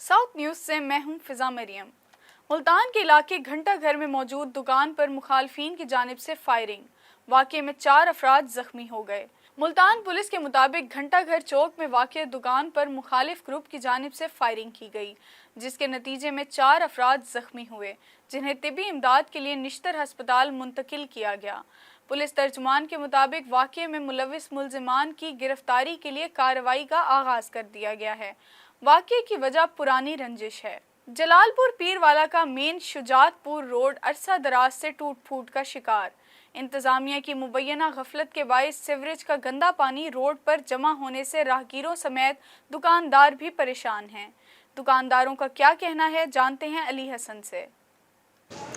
South news से मैं हूं फिजा मरियम। मुल्तान के इलाके घंटा घर में मौजूद दुकान पर मुखालफिन की जानिब से फायरिंग, वाक़े में 4 अफराद जख्मी हो गए। मुल्तान पुलिस के मुताबिक घंटा घर चौक में वाक़े दुकान पर मुखालिफ ग्रुप की जानिब से फायरिंग की गई, जिसके नतीजे में 4 अफराद जख्मी हुए, जिन्हें तिबी इमदाद के लिए निश्तर हस्पताल मुंतकिल किया गया। पुलिस तर्जुमान के मुताबिक वाक़े में मुलविस मुल्जिमान की गिरफ्तारी के लिए कार्रवाई का आगाज कर दिया गया है। वाक़े की वजह पुरानी रंजिश है। जलालपुर पीरवाला का मेन शुजातपुर रोड अरसा दराज से टूट फूट का शिकार। इंतजामिया की मुबैना गफलत के बायस सीवरेज का गंदा पानी रोड पर जमा होने से राहगीरों समेत दुकानदार भी परेशान हैं। दुकानदारों का क्या कहना है, जानते हैं अली हसन से।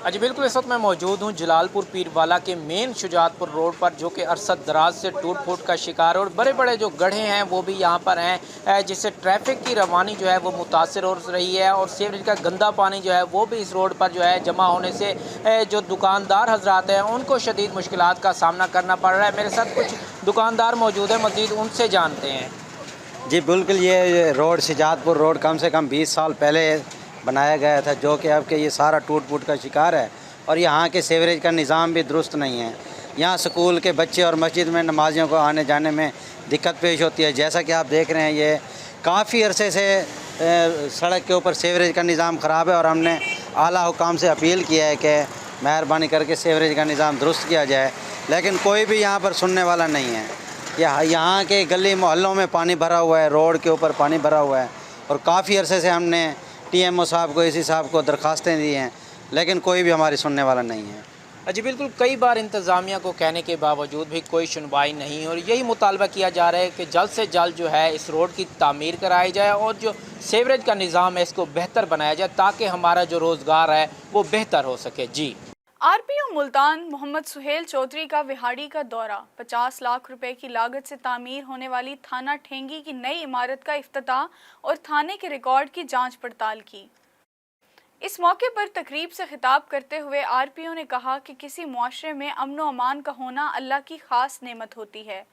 जी बिल्कुल, इस वक्त मैं मौजूद हूँ जलालपुर पीरवाला के मेन शुजातपुर रोड पर, जो कि अरसद दराज से टूट फूट का शिकार और बड़े बड़े जो गड्ढे हैं वो भी यहाँ पर हैं, जिससे ट्रैफिक की रवानी जो है वो मुतासर हो रही है। और सीवरेज का गंदा पानी जो है वो भी इस रोड पर जो है जमा होने से जो दुकानदार हजरात हैं उनको शदीद मुश्किलात का सामना करना पड़ रहा है। मेरे साथ कुछ दुकानदार मौजूद हैं, मज़ीद उनसे जानते हैं। जी बिल्कुल, ये रोड शुजातपुर रोड कम से कम 20 साल पहले बनाया गया था, जो कि अब के ये सारा टूट फूट का शिकार है। और यहाँ के सीवरेज का निज़ाम भी दुरुस्त नहीं है। यहाँ स्कूल के बच्चे और मस्जिद में नमाजियों को आने जाने में दिक्कत पेश होती है। जैसा कि आप देख रहे हैं, ये काफ़ी अरसे से सड़क के ऊपर सीवरेज का निज़ाम ख़राब है और हमने आला हुकाम से अपील किया है कि मेहरबानी करके सीवरेज का निज़ाम दुरुस्त किया जाए, लेकिन कोई भी यहाँ पर सुनने वाला नहीं है। यहाँ के गली मोहल्लों में पानी भरा हुआ है, रोड के ऊपर पानी भरा हुआ है और काफ़ी अरसे से हमने TMO साहब को, AC साहब को दरख्वास्तें दी हैं, लेकिन कोई भी हमारी सुनने वाला नहीं है। जी बिल्कुल, कई बार इंतज़ामिया को कहने के बावजूद भी कोई सुनवाई नहीं, और यही मुतालबा किया जा रहा है कि जल्द से जल्द जो है इस रोड की तामीर कराई जाए और जो सीवरेज का निज़ाम है इसको बेहतर बनाया जाए, ताकि हमारा जो रोज़गार है वो बेहतर हो सके। जी। RPO मुल्तान मोहम्मद सुहेल चौधरी का विहाड़ी का दौरा। 50 लाख रुपए की लागत से तामीर होने वाली थाना ठेंगी की नई इमारत का इफ्तिताह और थाने के रिकॉर्ड की जांच पड़ताल की। इस मौके पर तकरीब से खिताब करते हुए RPO ने कहा कि किसी मुआशरे में अमन व अमान का होना अल्लाह की खास नेमत होती है।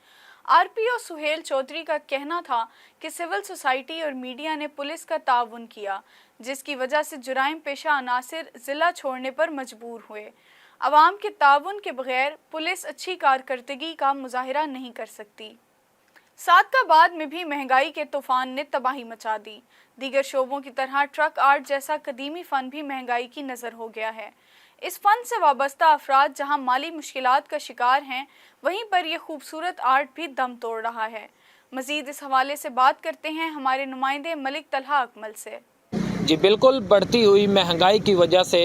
RPO सुहेल चौधरी का कहना था कि सिविल सोसाइटी और मीडिया ने पुलिस का ताउन किया, जिसकी वजह से जुराइम पेशा अनासिर जिला छोड़ने पर मजबूर हुए। अवाम के ताउन के बगैर पुलिस अच्छी कारकर्दगी का मुजाहिरा नहीं कर सकती। सादकाबाद में भी महंगाई के तूफान ने तबाही मचा दी। दीगर शोबों की तरह ट्रक आर्ट जैसा कदीमी फ़न भी महंगाई की नज़र हो गया है। इस फ़न से वाबस्ता अफराद जहां माली मुश्किलात का शिकार हैं, वहीं पर यह खूबसूरत आर्ट भी दम तोड़ रहा है। मज़ीद इस हवाले से बात करते हैं हमारे नुमाइंदे मलिक तलहा अकमल से। जी बिल्कुल, बढ़ती हुई महंगाई की वजह से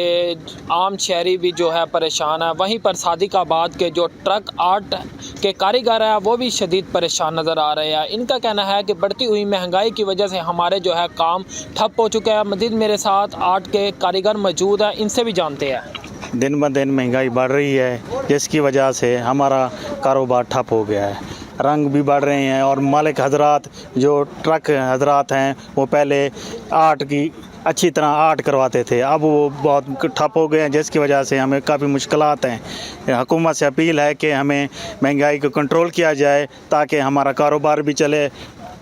आम शहरी भी जो है परेशान है। वहीं पर सादिकाबाद के जो ट्रक आर्ट के कारीगर हैं वो भी शदीद परेशान नज़र आ रहे हैं। इनका कहना है कि बढ़ती हुई महंगाई की वजह से हमारे जो है काम ठप हो चुका है। मज़ीद मेरे साथ आर्ट के कारीगर मौजूद हैं, इनसे भी जानते हैं। दिन ब दिन महंगाई बढ़ रही है, जिसकी वजह से हमारा कारोबार ठप हो गया है। रंग भी बढ़ रहे हैं और मालिक हजरात, जो ट्रक हजरात हैं, वो पहले आर्ट की अच्छी तरह आर्ट करवाते थे, अब वो बहुत ठप हो गए हैं, जिसकी वजह से हमें काफ़ी मुश्किलात हैं। हुकूमत से अपील है कि हमें महंगाई को कंट्रोल किया जाए ताकि हमारा कारोबार भी चले।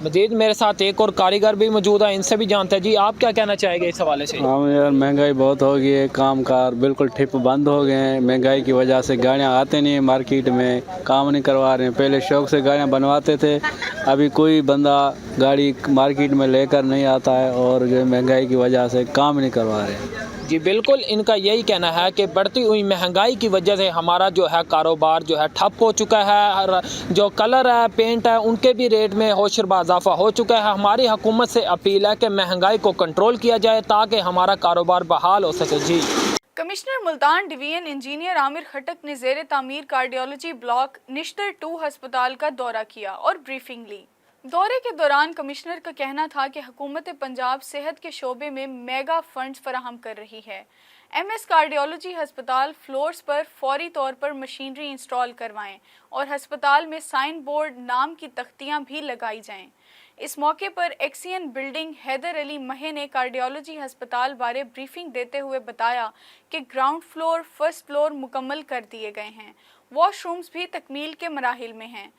मजीद मेरे साथ एक और कारीगर भी मौजूद है, इनसे भी जानते हैं। जी, आप क्या कहना चाहेंगे इस हवाले से? हाँ यार, महंगाई बहुत हो गई है, काम कार बिल्कुल ठिप बंद हो गए हैं। महंगाई की वजह से गाड़ियाँ आते नहीं हैं, मार्केट में काम नहीं करवा रहे हैं। पहले शौक से गाड़ियाँ बनवाते थे, अभी कोई बंदा गाड़ी मार्केट में लेकर नहीं आता है और जो महंगाई की वजह से काम नहीं करवा रहे हैं। जी बिल्कुल, इनका यही कहना है कि बढ़ती हुई महंगाई की वजह से हमारा जो है कारोबार जो है ठप हो चुका है। जो कलर है, पेंट है, उनके भी रेट में होशरबा इजाफा हो चुका है। हमारी हुकूमत से अपील है कि महंगाई को कंट्रोल किया जाए ताकि हमारा कारोबार बहाल हो सके। जी। Commissioner Multan division engineer Amir Khattak ने ज़ेरे तामीर कार्डियोलॉजी ब्लॉक निश्तर 2 हस्पताल का दौरा किया और ब्रीफिंग ली। दौरे के दौरान कमिश्नर का कहना था कि हुकूमत पंजाब सेहत के शोबे में मेगा फंड्स फराहम कर रही है। MS कार्डियोलॉजी हस्पताल फ्लोर्स पर फौरी तौर पर मशीनरी इंस्टॉल करवाएं और हस्पताल में साइन बोर्ड नाम की तख्तियां भी लगाई जाएं। इस मौके पर एक्सियन बिल्डिंग हैदर अली महे ने कार्डियोलॉजी हस्पताल बारे ब्रीफिंग देते हुए बताया कि ग्राउंड फ्लोर, फर्स्ट फ्लोर मुकम्मल कर दिए गए हैं, वॉशरूम्स भी तकमील के मराहिल में हैं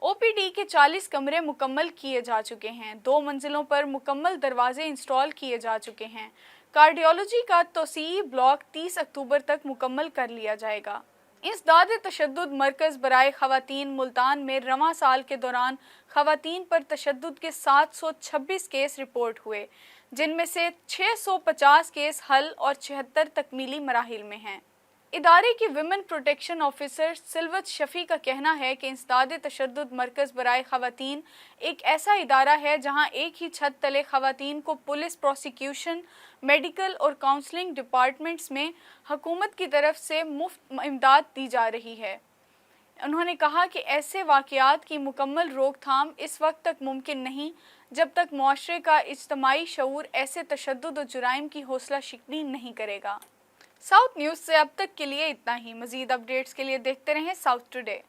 OPD के 40 कमरे मुकम्मल किए जा चुके हैं। 2 मंजिलों पर मुकम्मल दरवाजे इंस्टॉल किए जा चुके हैं। कार्डियोलॉजी का तोसीई ब्लॉक 30 अक्टूबर तक मुकम्मल कर लिया जाएगा। इंसदाद तशद्दुद मरकज़ बराए ख़वातीन मुल्तान में रवां साल के दौरान ख़वातीन पर तशद्दुद के 726 केस रिपोर्ट हुए, जिनमें से 650 केस हल और 76 तकमीली मराहिल में हैं। इदारे की women protection officer Silawat Shafi का कहना है कि इंसदाद तशद्दुद मरकज़ बराए ख़वातीन एक ऐसा इदारा है जहां एक ही छत तले ख़वातीन को पुलिस, प्रोसिक्यूशन, मेडिकल और काउंसलिंग डिपार्टमेंट्स में हुकूमत की तरफ से मुफ्त इमदाद दी जा रही है। उन्होंने कहा कि ऐसे वाक़यात की मुकम्मल रोकथाम इस वक्त तक मुमकिन नहीं जब तक मुआशरे का इज्तमाई शऊर ऐसे तशद्दुद और जुराइम की हौसला शिकनी नहीं करेगा। साउथ न्यूज़ से अब तक के लिए इतना ही। मज़ीद अपडेट्स के लिए देखते रहें साउथ टुडे।